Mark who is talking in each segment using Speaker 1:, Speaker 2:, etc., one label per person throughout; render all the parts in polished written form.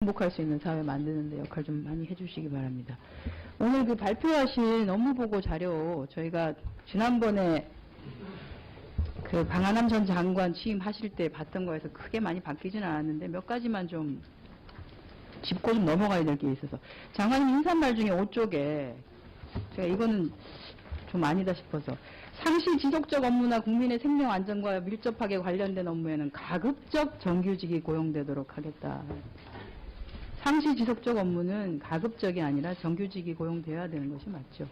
Speaker 1: 행복할 수 있는 사회 만드는 데 역할 좀 많이 해주시기 바랍니다. 오늘 그 발표하신 업무보고 자료 저희가 지난번에 그 방한남 전 장관 취임하실 때 봤던 거에서 크게 많이 바뀌지는 않았는데 몇 가지만 좀 짚고 좀 넘어가야 될 게 있어서 장관님 인사말 중에 5쪽에 제가 이거는 좀 아니다 싶어서 상시 지속적 업무나 국민의 생명 안전과 밀접하게 관련된 업무에는 가급적 정규직이 고용되도록 하겠다. 상시 지속적 업무는 가급적이 아니라 정규직이 고용되어야 되는 것이 맞죠.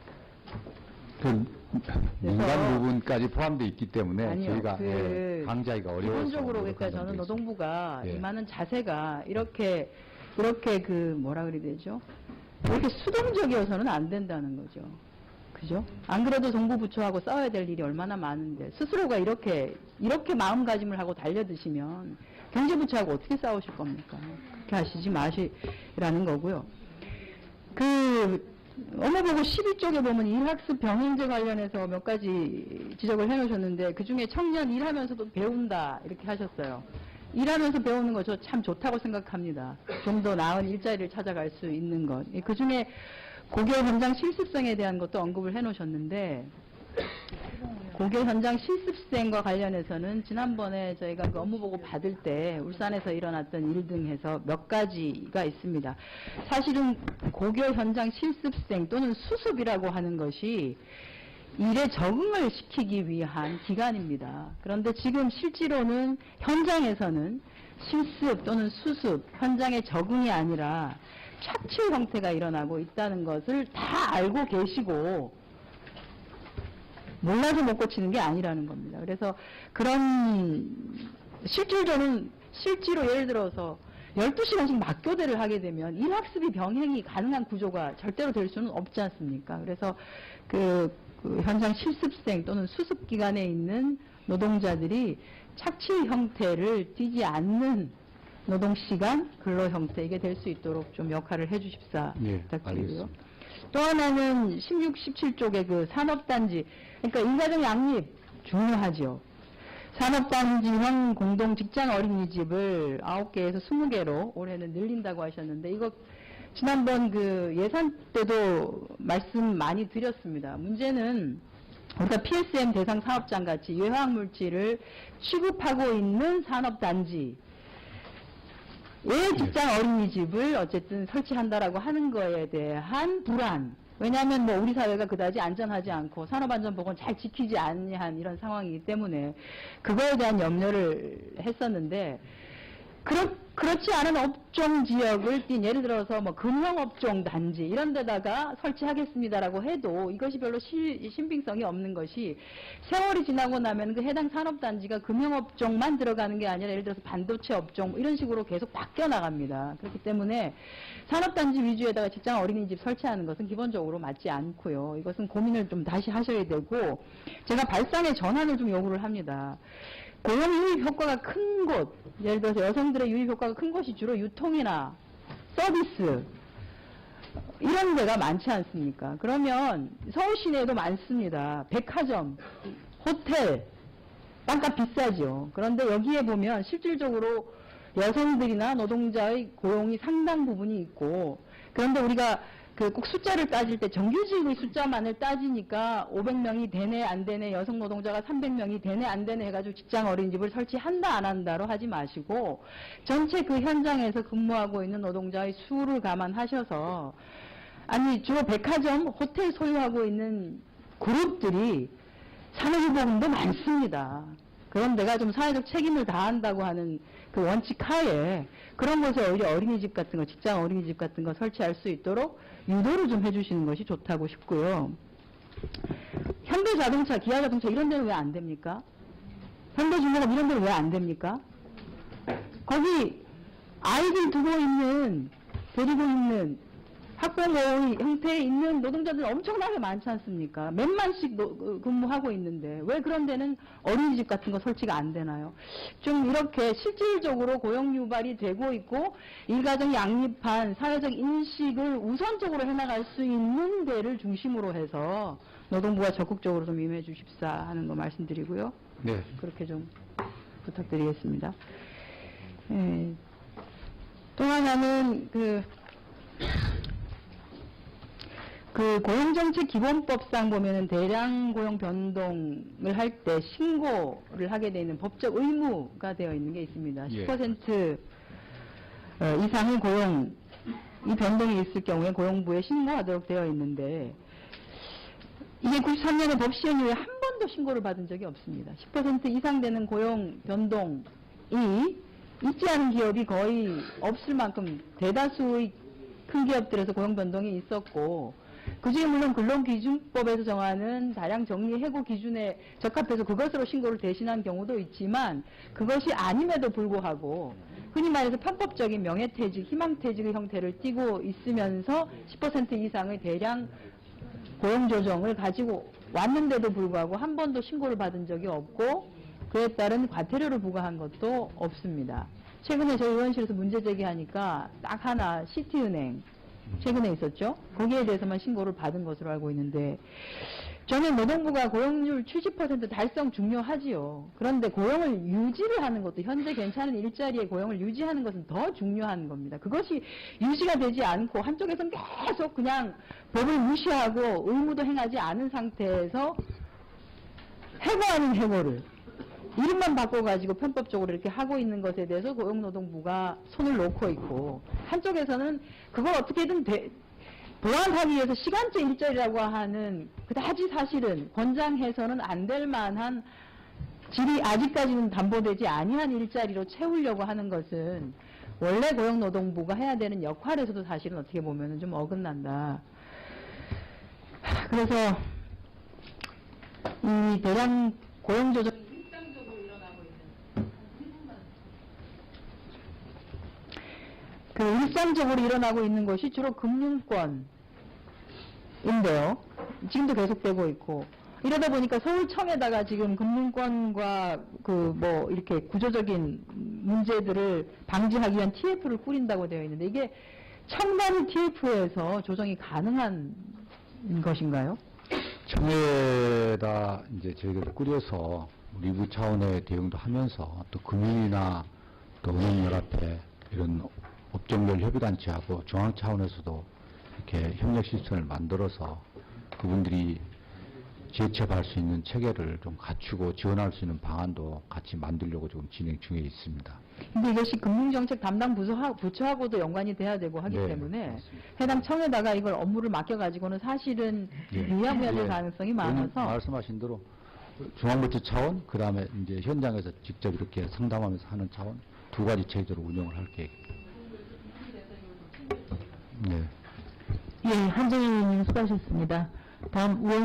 Speaker 2: 그 민간 부분까지 포함되어 있기 때문에
Speaker 1: 아니요,
Speaker 2: 저희가 강제하기가 어려워서
Speaker 1: 기본적으로 그러니까 저는 노동부가 임하는 자세가 이렇게 그 뭐라 그래야 되죠? 이렇게 수동적이어서는 안 된다는 거죠. 그죠? 안 그래도 정부부처하고 싸워야 될 일이 얼마나 많은데 스스로가 이렇게 마음가짐을 하고 달려드시면 경제부처하고 어떻게 싸우실 겁니까? 그렇게 하시지 마시라는 거고요. 그 업무보고 12쪽에 보면 일학습 병행제 관련해서 몇 가지 지적을 해놓으셨는데 그중에 청년 일하면서도 배운다 이렇게 하셨어요. 일하면서 배우는 거 저 참 좋다고 생각합니다. 좀 더 나은 일자리를 찾아갈 수 있는 것. 그중에 고교 현장 실습생에 대한 것도 언급을 해놓으셨는데 고교 현장 실습생과 관련해서는 지난번에 저희가 그 업무보고 받을 때 울산에서 일어났던 일 등 해서 몇 가지가 있습니다. 사실은 고교 현장 실습생 또는 수습이라고 하는 것이 일에 적응을 시키기 위한 기간입니다. 그런데 지금 실제로는 현장에서는 실습 또는 수습, 현장의 적응이 아니라 착취 형태가 일어나고 있다는 것을 다 알고 계시고 몰라서 못 고치는 게 아니라는 겁니다. 그래서 그런 실제로 예를 들어서 12시간씩 맞교대를 하게 되면 일학습이 병행이 가능한 구조가 절대로 될 수는 없지 않습니까? 그래서 그 현장 실습생 또는 수습 기간에 있는 노동자들이 착취 형태를 띠지 않는 노동시간, 근로 형태 이게 될 수 있도록 좀 역할을 해주십사 부탁드리고요. 또 하나는 16, 17쪽의 그 산업단지, 그러니까 일가정 양립 중요하죠. 산업단지형 공동 직장 어린이집을 9개에서 20개로 올해는 늘린다고 하셨는데 이거 지난번 그 예산 때도 말씀 많이 드렸습니다. 문제는 우리가 PSM 대상 사업장 같이 유해화학물질을 취급하고 있는 산업단지 왜 직장 어린이집을 어쨌든 설치한다라고 하는 거에 대한 불안. 왜냐하면 뭐 우리 사회가 그다지 안전하지 않고 산업안전보건 잘 지키지 않는 이런 상황이기 때문에 그거에 대한 염려를 했었는데 그렇지 않은 업종 지역을 예를 들어서 뭐 금형업종 단지 이런 데다가 설치하겠습니다라고 해도 이것이 별로 신빙성이 없는 것이 세월이 지나고 나면 그 해당 산업단지가 금형업종만 들어가는 게 아니라 예를 들어서 반도체 업종 이런 식으로 계속 바뀌어 나갑니다. 그렇기 때문에 산업단지 위주에다가 직장 어린이집 설치하는 것은 기본적으로 맞지 않고요. 이것은 고민을 좀 다시 하셔야 되고 제가 발상의 전환을 좀 요구를 합니다. 고용 유입 효과가 큰 곳, 예를 들어서 여성들의 유입 효과가 큰 곳이 주로 유통이나 서비스 이런 데가 많지 않습니까? 그러면 서울 시내에도 많습니다. 백화점, 호텔, 땅값 비싸죠. 그런데 여기에 보면 실질적으로 여성들이나 노동자의 고용이 상당 부분이 있고 그런데 우리가 꼭 숫자를 따질 때 정규직의 숫자만을 따지니까 500명이 되네 안 되네 여성 노동자가 300명이 되네 안 되네 해가지고 직장 어린이집을 설치한다 안 한다로 하지 마시고 전체 그 현장에서 근무하고 있는 노동자의 수를 감안하셔서 아니 주로 백화점 호텔 소유하고 있는 그룹들이 산후보험도 많습니다. 그런 데가 좀 사회적 책임을 다한다고 하는 그 원칙 하에 그런 곳에 오히려 어린이집 같은 거, 직장 어린이집 같은 거 설치할 수 있도록 유도를 좀 해주시는 것이 좋다고 싶고요. 현대자동차, 기아자동차 이런 데는 왜 안 됩니까? 현대중공업 이런 데는 왜 안 됩니까? 거기 아이들 데리고 있는 학부모의 형태에 있는 노동자들 엄청나게 많지 않습니까? 몇만씩 근무하고 있는데 왜 그런 데는 어린이집 같은 거 설치가 안 되나요? 좀 이렇게 실질적으로 고용 유발이 되고 있고 일가정 양립한 사회적 인식을 우선적으로 해나갈 수 있는 데를 중심으로 해서 노동부가 적극적으로 좀 임해 주십사 하는 거 말씀드리고요.
Speaker 2: 네.
Speaker 1: 그렇게 좀 부탁드리겠습니다. 또 하나는 고용정책 기본법상 보면은 대량 고용 변동을 할 때 신고를 하게 되는 법적 의무가 되어 있는 게 있습니다.
Speaker 2: 예.
Speaker 1: 10% 이상의 고용, 이 변동이 있을 경우에 고용부에 신고하도록 되어 있는데, 이게 93년에 법 시행 이후에 한 번도 신고를 받은 적이 없습니다. 10% 이상 되는 고용 변동이 있지 않은 기업이 거의 없을 만큼 대다수의 큰 기업들에서 고용 변동이 있었고, 그중에 물론 근로기준법에서 정하는 다량 정리 해고 기준에 적합해서 그것으로 신고를 대신한 경우도 있지만, 그것이 아님에도 불구하고 흔히 말해서 편법적인 명예퇴직, 희망퇴직의 형태를 띠고 있으면서 10% 이상의 대량 고용조정을 가지고 왔는데도 불구하고 한 번도 신고를 받은 적이 없고, 그에 따른 과태료를 부과한 것도 없습니다. 최근에 저희 의원실에서 문제 제기하니까 딱 하나, 시티은행 최근에 있었죠. 거기에 대해서만 신고를 받은 것으로 알고 있는데, 저는 노동부가 고용률 70% 달성 중요하지요. 그런데 고용을 유지를 하는 것도, 현재 괜찮은 일자리의 고용을 유지하는 것은 더 중요한 겁니다. 그것이 유지가 되지 않고 한쪽에서는 계속 그냥 법을 무시하고 의무도 행하지 않은 상태에서 해고 아닌 해고를 이름만 바꿔가지고 편법적으로 이렇게 하고 있는 것에 대해서 고용노동부가 손을 놓고 있고, 한쪽에서는 그걸 어떻게든 보완하기 위해서 시간제 일자리라고 하는 그다지 사실은 권장해서는 안 될 만한 질이 아직까지는 담보되지 아니한 일자리로 채우려고 하는 것은 원래 고용노동부가 해야 되는 역할에서도 사실은 어떻게 보면 좀 어긋난다. 그래서 이 대량 고용조정 일상적으로 일어나고 있는 것이 주로 금융권인데요. 지금도 계속되고 있고, 이러다 보니까 서울청에다가 지금 금융권과 이렇게 구조적인 문제들을 방지하기 위한 TF를 꾸린다고 되어 있는데, 이게 청단 TF에서 조정이 가능한 것인가요?
Speaker 2: 청에다 이제 저희가 꾸려서 리뷰 차원의 대응도 하면서, 또 금융이나 또 은행연합회 이런 업종별 협의단체하고 중앙 차원에서도 이렇게 협력 시스템을 만들어서 그분들이 재취업할 수 있는 체계를 좀 갖추고 지원할 수 있는 방안도 같이 만들려고 지금 진행 중에 있습니다.
Speaker 1: 근데 이것이 금융정책 담당 부처하고도 연관이 돼야 되고 하기
Speaker 2: 네,
Speaker 1: 때문에
Speaker 2: 맞습니다.
Speaker 1: 해당 청에다가 이걸 업무를 맡겨가지고는 사실은 유야무야 될 가능성이 많아서,
Speaker 2: 말씀하신 대로 중앙부처 차원, 그 다음에 이제 현장에서 직접 이렇게 상담하면서 하는 차원 두 가지 체제로 운영을 할 계획입니다. 네.
Speaker 1: 예, 한정희 의원님 수고하셨습니다. 다음 의원